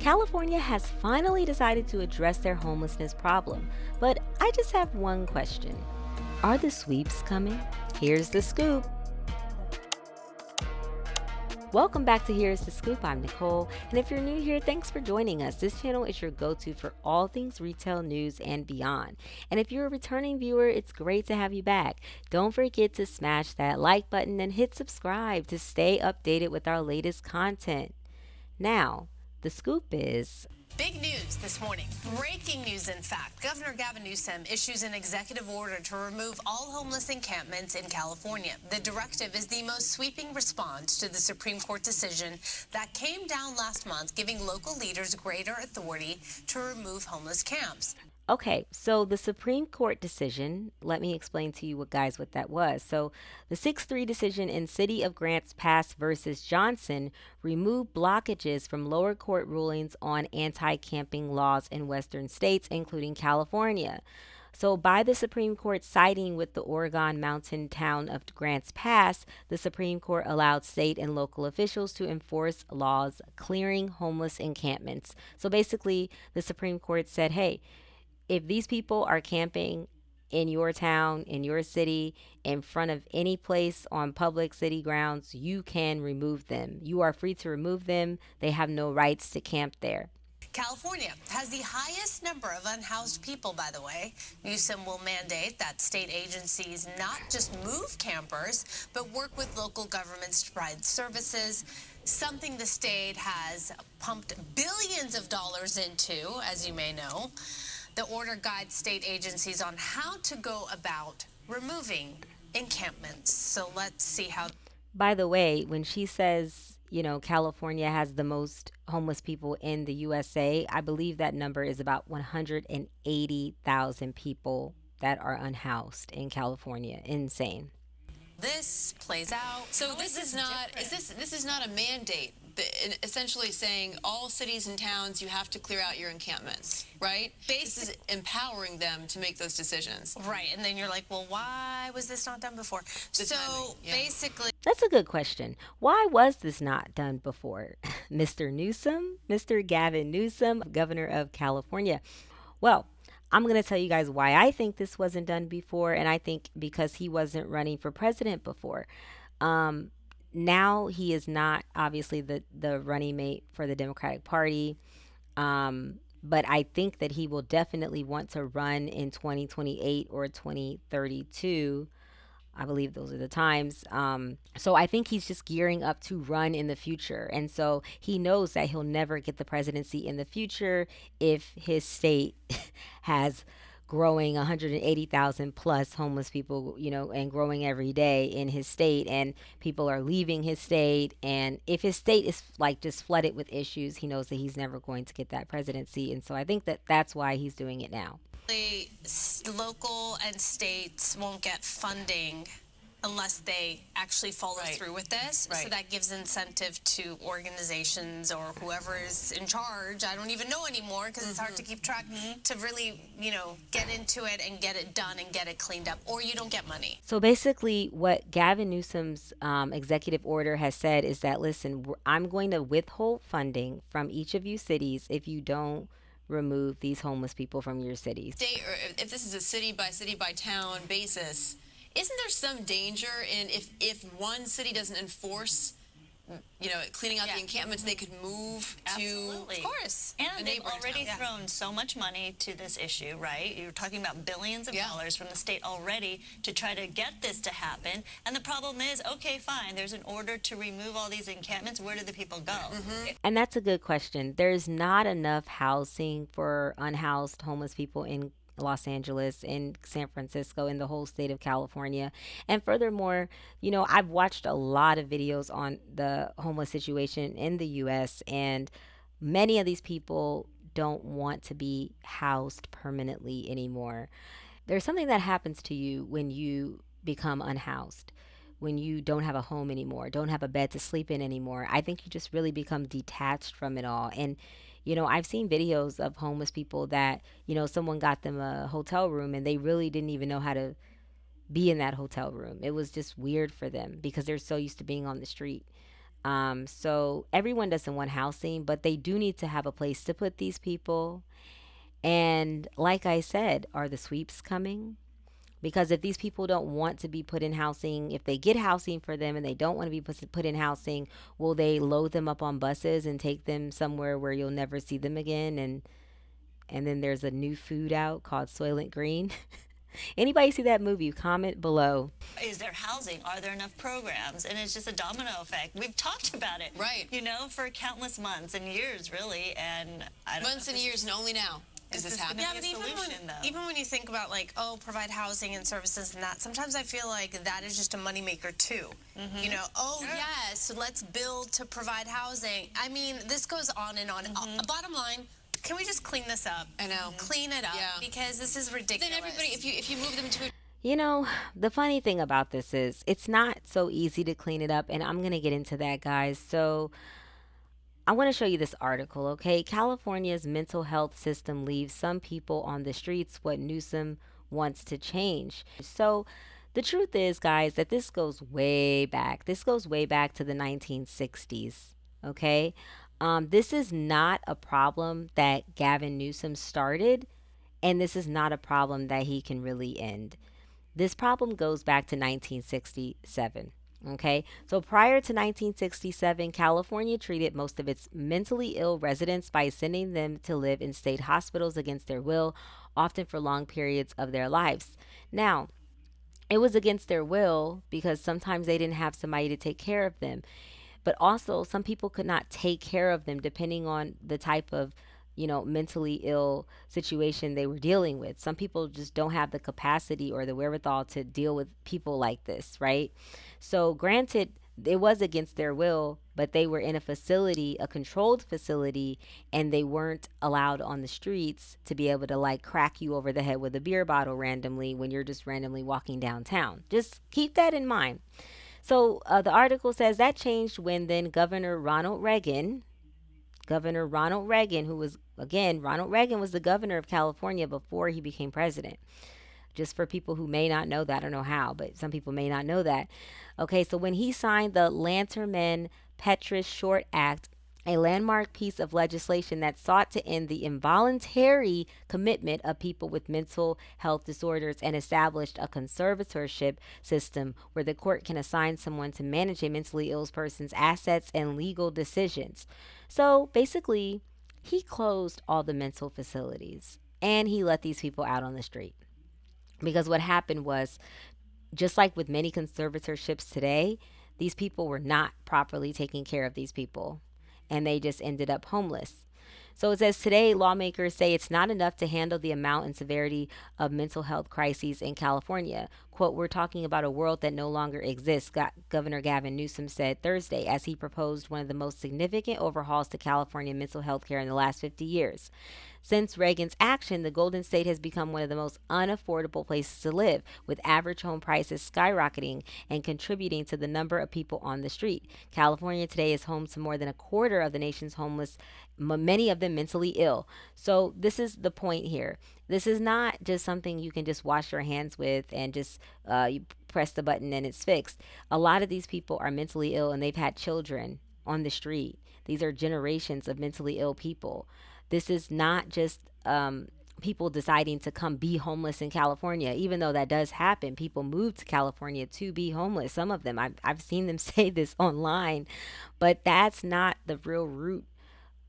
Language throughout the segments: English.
California has finally decided to address their homelessness problem, but I just have one question. Are the sweeps coming? Here's the scoop. Welcome back to Here's the Scoop. I'm Nicole, and if you're new here, thanks for joining us. This channel is your go-to for all things retail news and beyond. And if you're a returning viewer, it's great to have you back. Don't forget to smash that like button and hit subscribe to stay updated with our latest content. Now, the scoop is big news this morning. Breaking news, in fact. Governor Gavin Newsom issues an executive order to remove all homeless encampments in California. The directive is the most sweeping response to the Supreme Court decision that came down last month, giving local leaders greater authority to remove homeless camps. Okay, so the Supreme Court decision, let me explain to you what that was. So the 6-3 decision in City of Grants Pass versus Johnson removed blockages from lower court rulings on anti-camping laws in western states, including California. So by the Supreme Court siding with the Oregon mountain town of Grants Pass, the Supreme Court allowed state and local officials to enforce laws clearing homeless encampments. So basically, the Supreme Court said, hey, if these people are camping in your town, in your city, in front of any place on public city grounds, you can remove them. You are free to remove them. They have no rights to camp there. California has the highest number of unhoused people, by the way. Newsom will mandate that state agencies not just move campers, but work with local governments to provide services, something the state has pumped billions of dollars into, as you may know. The order guides state agencies on how to go about removing encampments. So let's see how. By the way, when she says, California has the most homeless people in the USA, I believe that number is about 180,000 people that are unhoused in California. Insane. This plays out. So this is not a mandate. Essentially saying all cities and towns, you have to clear out your encampments, right? This is empowering them to make those decisions. Right, and then you're like, well, why was this not done before? Basically. That's a good question. Why was this not done before? Mr. Newsom, Mr. Gavin Newsom, Governor of California. Well, I'm going to tell you guys why I think this wasn't done before, and I think because he wasn't running for president before. Now he is not obviously the running mate for the Democratic Party, but I think that he will definitely want to run in 2028 or 2032. I believe those are the times. So I think he's just gearing up to run in the future. And so he knows that he'll never get the presidency in the future if his state has growing 180,000 plus homeless people, and growing every day in his state, and people are leaving his state. And if his state is like just flooded with issues, he knows that he's never going to get that presidency. And so I think that that's why he's doing it now. Local and states won't get funding unless they actually follow through with this. Right. So that gives incentive to organizations or whoever is in charge. I don't even know anymore because it's hard to keep track to really, get into it and get it done and get it cleaned up, or you don't get money. So basically what Gavin Newsom's executive order has said is that, listen, I'm going to withhold funding from each of you cities if you don't remove these homeless people from your cities. Or if this is a city by town basis, isn't there some danger in if one city doesn't enforce, cleaning out the encampments, they could move Absolutely. to, Of course. And they've already thrown so much money to this issue, right? You're talking about billions of dollars from the state already to try to get this to happen. And the problem is, okay, fine, there's an order to remove all these encampments. Where do the people go? And that's a good question. There's not enough housing for unhoused homeless people in Los Angeles, in San Francisco, in the whole state of California. And furthermore, I've watched a lot of videos on the homeless situation in the US, and many of these people don't want to be housed permanently anymore. There's something that happens to you when you become unhoused, when you don't have a home anymore, don't have a bed to sleep in anymore. I think you just really become detached from it all. And I've seen videos of homeless people that, someone got them a hotel room and they really didn't even know how to be in that hotel room. It was just weird for them because they're so used to being on the street. So everyone doesn't want housing, but they do need to have a place to put these people. And like I said, are the sweeps coming? Because if these people don't want to be put in housing, if they get housing for them and they don't want to be put in housing, will they load them up on buses and take them somewhere where you'll never see them again? And then there's a new food out called Soylent Green. Anybody see that movie? Comment below. Is there housing? Are there enough programs? And it's just a domino effect. We've talked about it, Right. for countless months and years, really. And I don't Months know and years, and only now is this happening. Yeah, but even when you think about like, oh, provide housing and services and that, sometimes I feel like that is just a moneymaker too. Oh yes, let's build to provide housing. I mean, this goes on and on. Bottom line, can we just clean this up? I know. Clean it up because this is ridiculous. Then everybody, if you move them to a You know, the funny thing about this is it's not so easy to clean it up, and I'm going to get into that, guys. So, I want to show you this article, okay? California's mental health system leaves some people on the streets, what Newsom wants to change. So, the truth is, guys, that this goes way back. This goes way back to the 1960s, okay? This is not a problem that Gavin Newsom started, and this is not a problem that he can really end. This problem goes back to 1967. Okay, so prior to 1967, California treated most of its mentally ill residents by sending them to live in state hospitals against their will, often for long periods of their lives. Now, it was against their will because sometimes they didn't have somebody to take care of them. But also, some people could not take care of them depending on the type of, mentally ill situation they were dealing with. Some people just don't have the capacity or the wherewithal to deal with people like this, right? So, granted, it was against their will, but they were in a facility, a controlled facility, and they weren't allowed on the streets to be able to like crack you over the head with a beer bottle randomly when you're just randomly walking downtown. Just keep that in mind. So the article says that changed when then Governor Ronald Reagan, who was, again, Ronald Reagan was the governor of California before he became president. Just for people who may not know that, I don't know how, but some people may not know that. Okay, so when he signed the Lanterman Petrus Short Act, a landmark piece of legislation that sought to end the involuntary commitment of people with mental health disorders and established a conservatorship system where the court can assign someone to manage a mentally ill person's assets and legal decisions. So basically, he closed all the mental facilities and he let these people out on the street. Because what happened was, just like with many conservatorships today, these people were not properly taking care of these people and they just ended up homeless. So it says today, lawmakers say it's not enough to handle the amount and severity of mental health crises in California. Quote, we're talking about a world that no longer exists, Governor Gavin Newsom said Thursday as he proposed one of the most significant overhauls to California mental health care in the last 50 years. Since Reagan's action, the Golden State has become one of the most unaffordable places to live, with average home prices skyrocketing and contributing to the number of people on the street. California today is home to more than a quarter of the nation's homeless, many of them mentally ill. So this is the point here. This is not just something you can just wash your hands with and just you press the button and it's fixed. A lot of these people are mentally ill and they've had children on the street. These are generations of mentally ill people. This is not just people deciding to come be homeless in California, even though that does happen. People move to California to be homeless. Some of them, I've seen them say this online, but that's not the real root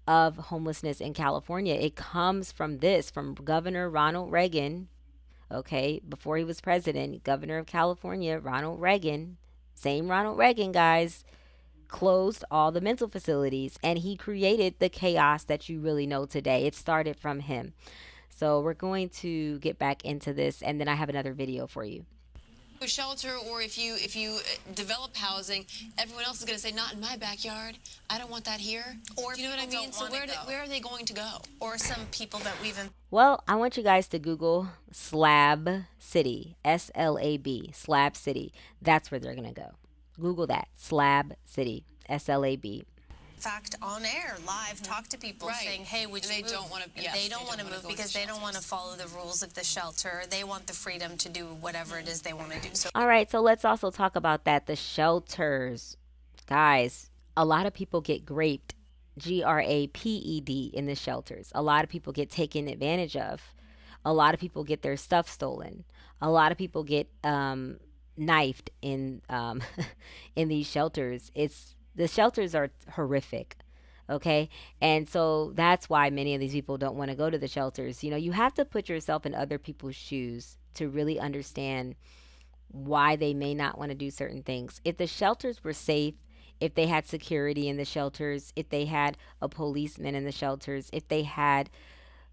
of homelessness in California. It comes from this, from Governor Ronald Reagan, okay, before he was president, Governor of California, Ronald Reagan, same Ronald Reagan, guys, closed all the mental facilities and he created the chaos that you really know today. It started from him. So we're going to get back into this and then I have another video for you. a shelter, or if you develop housing, everyone else is going to say, not in my backyard. I don't want that here. Or you know what I mean? So where are they going to go? Or some people that we've Well, I want you guys to Google Slab City, SLAB, Slab City. That's where they're going to go. Google that, Slab City, SLAB. fact on air live talk to people saying, hey, would you move? Don't want to, they don't want to move because they don't want to follow the rules of the shelter. They want the freedom to do whatever it is they want to do. So all right, so let's also talk about that, the shelters. Guys, A lot of people get graped, GRAPED, in the shelters. A lot of people get taken advantage of. A lot of people get their stuff stolen. A lot of people get knifed in in these shelters. It's the shelters are horrific. Okay. And so that's why many of these people don't want to go to the shelters. You know, you have to put yourself in other people's shoes to really understand why they may not want to do certain things. If the shelters were safe, if they had security in the shelters, if they had a policeman in the shelters, if they had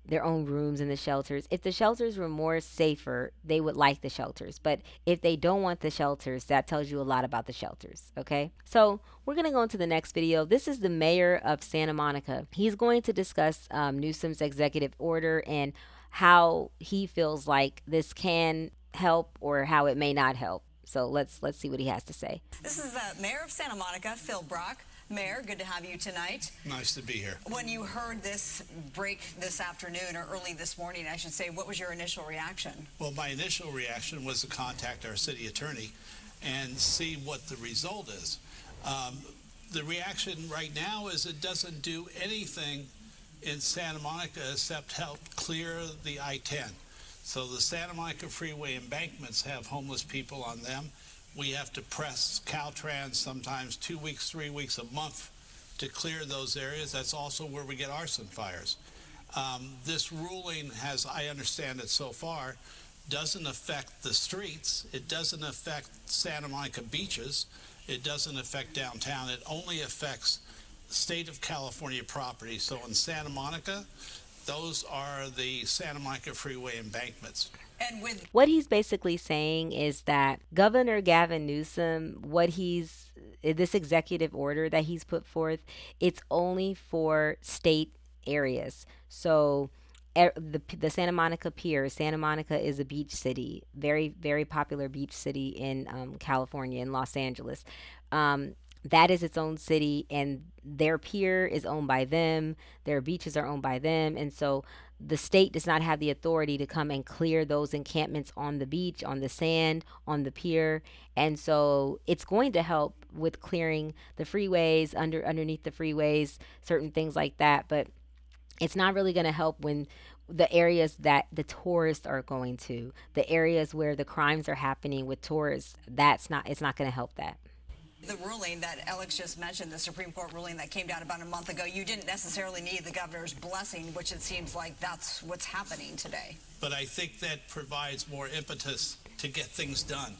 their own rooms in the shelters, if the shelters were more safer, they would like the shelters. But if they don't want the shelters, that tells you a lot about the shelters. Okay. So we're going to go into the next video. This is the mayor of Santa Monica. He's going to discuss Newsom's executive order and how he feels like this can help or how it may not help. So let's see what he has to say. This is the mayor of Santa Monica, Phil Brock. Mayor, good to have you tonight. Nice to be here. When you heard this break this afternoon, or early this morning, I should say, what was your initial reaction? Well, my initial reaction was to contact our city attorney and see what the result is. The reaction right now is it doesn't do anything in Santa Monica except help clear the I-10. So the Santa Monica Freeway embankments have homeless people on them. We have to press Caltrans sometimes 2 weeks, 3 weeks, a month to clear those areas. That's also where we get arson fires. This ruling, as I understand it so far, doesn't affect the streets. It doesn't affect Santa Monica beaches. It doesn't affect downtown. It only affects state of California property. So in Santa Monica, those are the Santa Monica Freeway embankments. And with What he's basically saying is that Governor Gavin Newsom, this executive order that he's put forth, it's only for state areas. So the Santa Monica Pier. Santa Monica is a beach city, very, very popular beach city in California, in Los Angeles. That is its own city, and their pier is owned by them. Their beaches are owned by them. And so the state does not have the authority to come and clear those encampments on the beach, on the sand, on the pier. And so it's going to help with clearing the freeways, underneath the freeways, certain things like that. But it's not really going to help when the areas that the tourists are going to, the areas where the crimes are happening with tourists, it's not going to help that. the ruling that Alex just mentioned, the Supreme Court ruling that came down about a month ago, you didn't necessarily need the governor's blessing, which it seems like that's what's happening today. But I think that provides more impetus to get things done,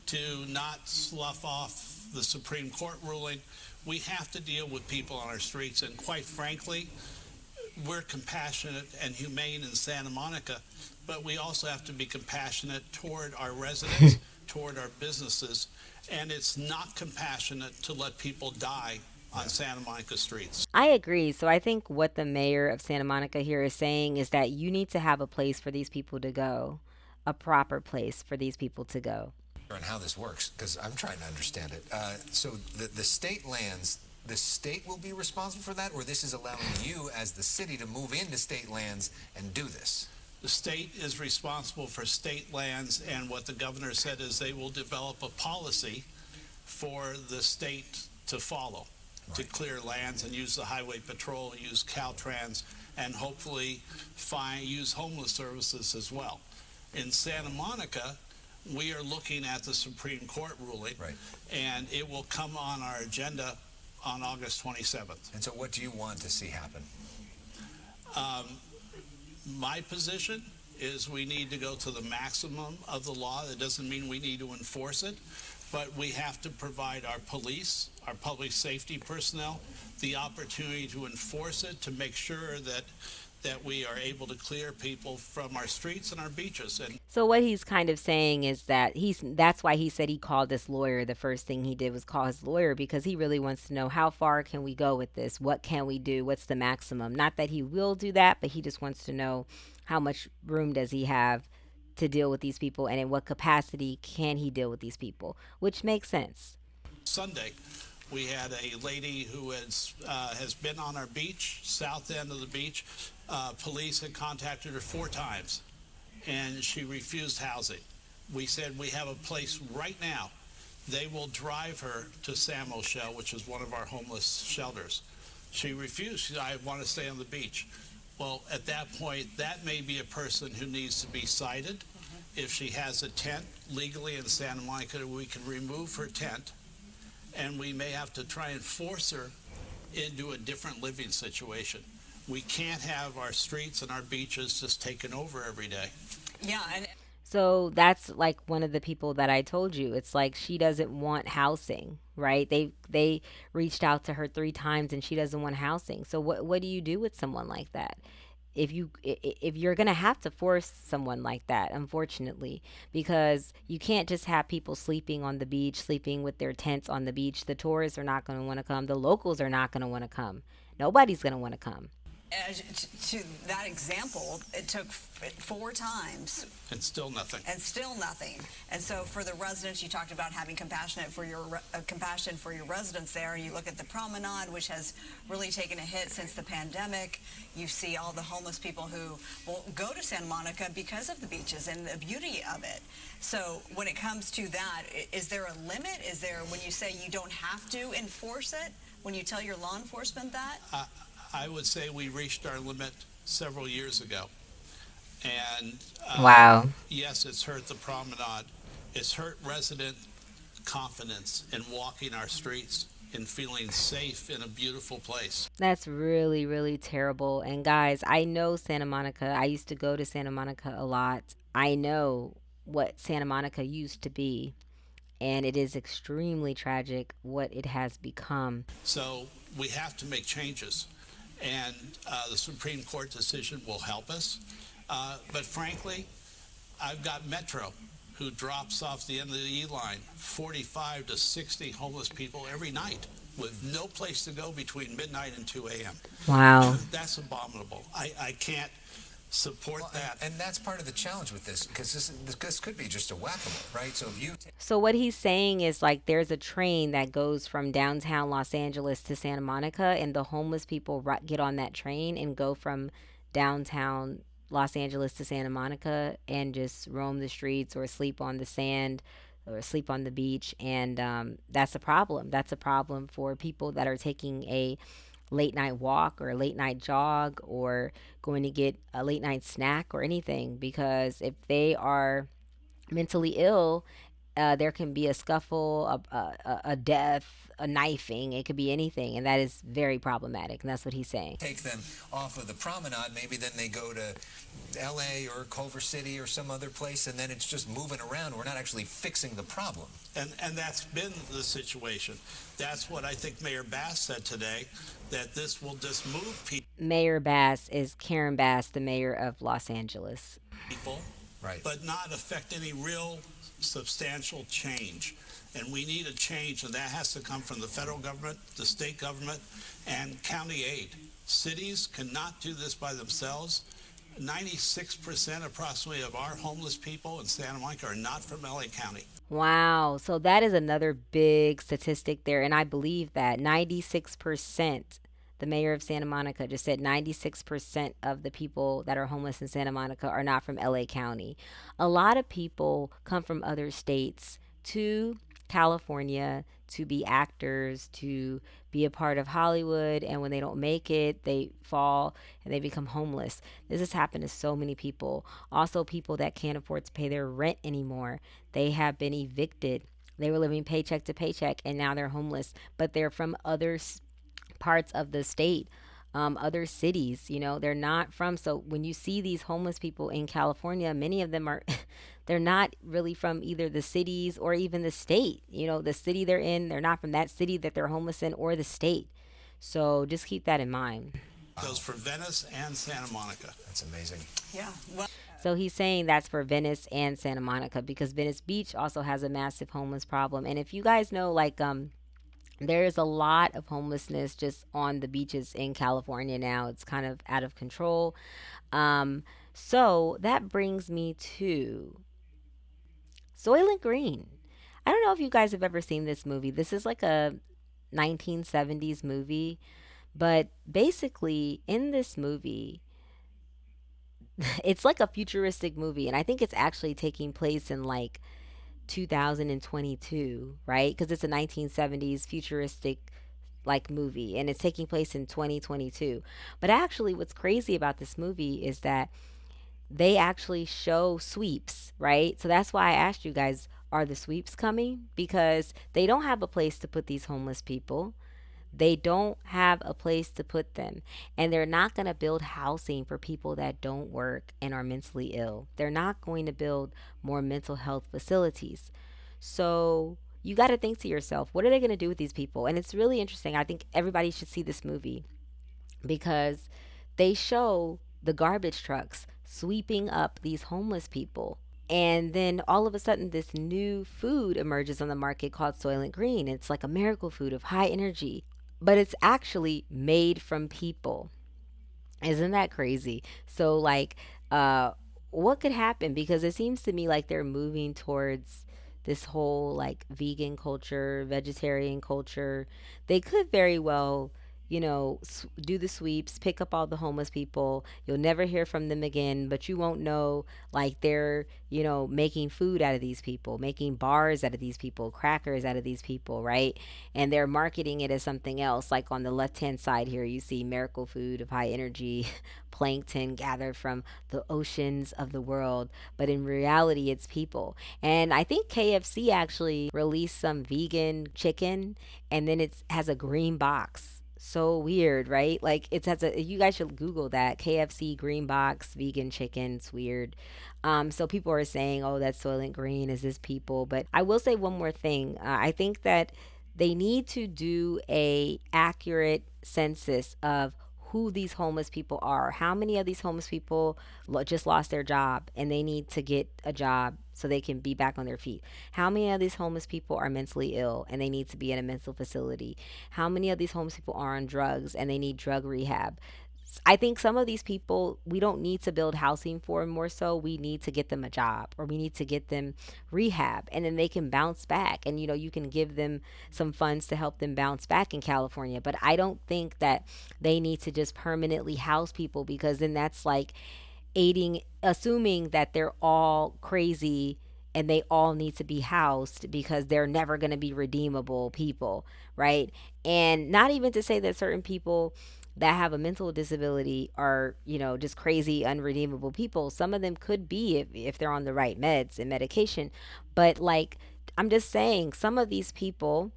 to not slough off the Supreme Court ruling. We have to deal with people on our streets, and quite frankly, we're compassionate and humane in Santa Monica, but we also have to be compassionate toward our residents, toward our businesses, and it's not compassionate to let people die on Santa Monica streets. I agree. So I think what the mayor of Santa Monica here is saying is that you need to have a place for these people to go, a proper place for these people to go. On how this works, because I'm trying to understand it. So the state lands, the state will be responsible for that, or this is allowing you as the city to move into state lands and do this? The state is responsible for state lands, and what the governor said is they will develop a policy for the state to follow, to clear lands and use the highway patrol, use Caltrans, and hopefully use homeless services as well. In Santa Monica, we are looking at the Supreme Court ruling, and it will come on our agenda on August 27th. And so what do you want to see happen? My position is we need to go to the maximum of the law. That doesn't mean we need to enforce it, but we have to provide our police, our public safety personnel, the opportunity to enforce it, to make sure that we are able to clear people from our streets and our beaches. And so what he's kind of saying is that that's why he said he called this lawyer. The first thing he did was call his lawyer, because he really wants to know, how far can we go with this? What can we do? What's the maximum? Not that he will do that, but he just wants to know how much room does he have to deal with these people, and in what capacity can he deal with these people, which makes sense. Sunday, we had a lady who has been on our beach, south end of the beach. Police had contacted her 4 times, and she refused housing. We said we have a place right now they will drive her to San Michelle, which is one of our homeless shelters. She refused. She said, I want to stay on the beach. Well, at that point, that may be a person who needs to be cited. If she has a tent legally in Santa Monica, we can remove her tent, and we may have to try and force her into a different living situation. We can't have our streets and our beaches just taken over every day. Yeah, and So that's like one of the people that I told you. It's like she doesn't want housing, right? They reached out to her 3 times and she doesn't want housing. So what do you do with someone like that? If you're going to have to force someone like that, unfortunately, because you can't just have people sleeping on the beach, sleeping with their tents on the beach. The tourists are not going to want to come. The locals are not going to want to come. Nobody's going to want to come. to that example, it took 4 times And still nothing. and still nothing. And so for the residents, you talked about having compassion for your residents there. You look at the promenade, which has really taken a hit since the pandemic. You see all the homeless people who will go to Santa Monica because of the beaches and the beauty of it. So when it comes to that, is there a limit? Is there, when you say you don't have to enforce it, when you tell your law enforcement that? I would say we reached our limit several years ago. And Wow. yes, it's hurt the promenade. It's hurt resident confidence in walking our streets and feeling safe in a beautiful place. That's really, really terrible. And guys, I know Santa Monica. I used to go to Santa Monica a lot. I know what Santa Monica used to be, and it is extremely tragic what it has become. So we have to make changes. And the Supreme Court decision will help us. But frankly, I've got Metro, who drops off the end of the E line 45 to 60 homeless people every night with no place to go between midnight and 2 a.m. Wow. That's abominable. I can't support Well, that. and that's part of the challenge with this, because this could be just a whack-a-mole, right? So if you So what he's saying is like there's a train that goes from downtown Los Angeles to Santa Monica, and the homeless people get on that train and go from downtown Los Angeles to Santa Monica and just roam the streets or sleep on the sand or sleep on the beach, and that's a problem. That's a problem for people that are taking a late night walk or a late night jog or going to get a late night snack or anything, because if they are mentally ill, there can be a scuffle, a death, a knifing. It could be anything, and that is very problematic. And that's what he's saying. take them off of the promenade, maybe then they go to LA or Culver City or some other place, and then it's just moving around. We're not actually fixing the problem. And that's been the situation. That's what I think Mayor Bass said today, that this will just move Mayor Bass is Karen Bass, the mayor of Los Angeles. people, Right. but not affect any real substantial change. And we need a change, and that has to come from the federal government, the state government, and county aid. Cities cannot do this by themselves. 96% approximately of our homeless people in Santa Monica are not from LA County. Wow. So that is another big statistic there. And I believe that 96%, the mayor of Santa Monica just said 96% of the people that are homeless in Santa Monica are not from LA County. A lot of people come from other states to California to be actors, to be a part of Hollywood, and when they don't make it, they fall and they become homeless. This has happened to so many people. Also, people that can't afford to pay their rent anymore. They have been evicted. They were living paycheck to paycheck, and now they're homeless, but they're from other parts of the state, other cities. They're not from. So when you see these homeless people in California, many of them are, they're not really from either the cities or even the state. The city they're in, they're not from that city that they're homeless in or the state. So just keep that in mind. Goes for Venice and Santa Monica. That's amazing. Yeah. Well, So he's saying that's for Venice and Santa Monica because Venice Beach also has a massive homeless problem. And if you guys know, like, there's a lot of homelessness just on the beaches in California now. It's kind of out of control. So that brings me to Soylent Green. I don't know if you guys have ever seen this movie. This is like a 1970s movie, but basically in this movie, it's like a futuristic movie, and I think it's actually taking place in like 2022, right? Because it's a 1970s futuristic like movie and it's taking place in 2022. But actually, what's crazy about this movie is that they actually show sweeps, right? So that's why I asked you guys, are the sweeps coming? Because they don't have a place to put these homeless people. They don't have a place to put them. And they're not going to build housing for people that don't work and are mentally ill. They're not going to build more mental health facilities. So you got to think to yourself, what are they going to do with these people? And it's really interesting. I think everybody should see this movie because they show the garbage trucks sweeping up these homeless people. And then all of a sudden, this new food emerges on the market called Soylent Green. It's like a miracle food of high energy, but it's actually made from people. Isn't that crazy? So, like, uh, what could happen? Because it seems to me like they're moving towards this whole like vegan culture, vegetarian culture. They could very well, do the sweeps, pick up all the homeless people. You'll never hear from them again, but you won't know like they're, making food out of these people, making bars out of these people, crackers out of these people, right? And they're marketing it as something else. Like on the left hand side here, you see miracle food of high energy, plankton gathered from the oceans of the world. But in reality, it's people. And I think KFC actually released some vegan chicken and then it has a green box. So weird, right? Like it has a, you guys should Google that KFC green box vegan chicken. It's weird. So people are saying, oh, that's Soylent Green. Is this people? But I will say one more thing. I think that they need to do a accurate census of who these homeless people are. How many of these homeless people just lost their job and they need to get a job so they can be back on their feet? How many of these homeless people are mentally ill and they need to be in a mental facility? How many of these homeless people are on drugs and they need drug rehab? I think some of these people we don't need to build housing for, more so we need to get them a job or we need to get them rehab and then they can bounce back, and you can give them some funds to help them bounce back in California. But I don't think that they need to just permanently house people because then that's like aiding, assuming that they're all crazy and they all need to be housed because they're never going to be redeemable people, right? And not even to say that certain people that have a mental disability are, just crazy, unredeemable people. Some of them could be if they're on the right meds and medication. But like, I'm just saying, some of these people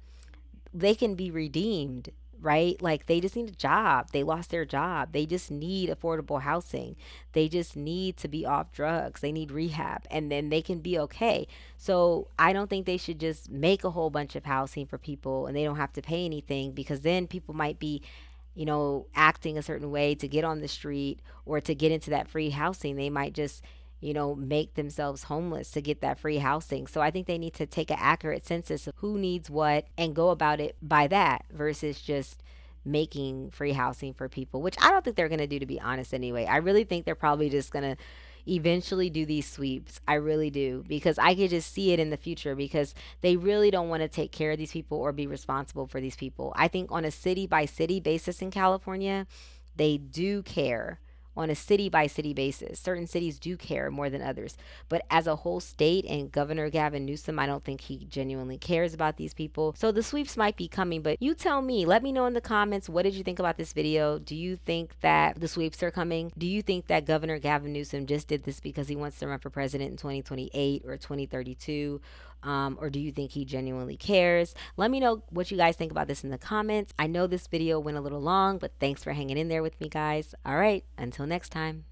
they can be redeemed, right? Like they just need a job. They lost their job. They just need affordable housing. They just need to be off drugs. They need rehab and then they can be okay. So I don't think they should just make a whole bunch of housing for people and they don't have to pay anything because then people might be acting a certain way to get on the street or to get into that free housing. They might just, make themselves homeless to get that free housing. So I think they need to take an accurate census of who needs what and go about it by that versus just making free housing for people, which I don't think they're going to do, to be honest, anyway. I really think they're probably just going to eventually do these sweeps. I really do because I could just see it in the future because they really don't want to take care of these people or be responsible for these people. I think on a city by city basis in California, they do care on a city by city basis. Certain cities do care more than others. But as a whole state and Governor Gavin Newsom, I don't think he genuinely cares about these people. So the sweeps might be coming, but you tell me. Let me know in the comments, what did you think about this video? Do you think that the sweeps are coming? Do you think that Governor Gavin Newsom just did this because he wants to run for president in 2028 or 2032? Or do you think he genuinely cares? Let me know what you guys think about this in the comments. I know this video went a little long, but thanks for hanging in there with me, guys. All right, until next time.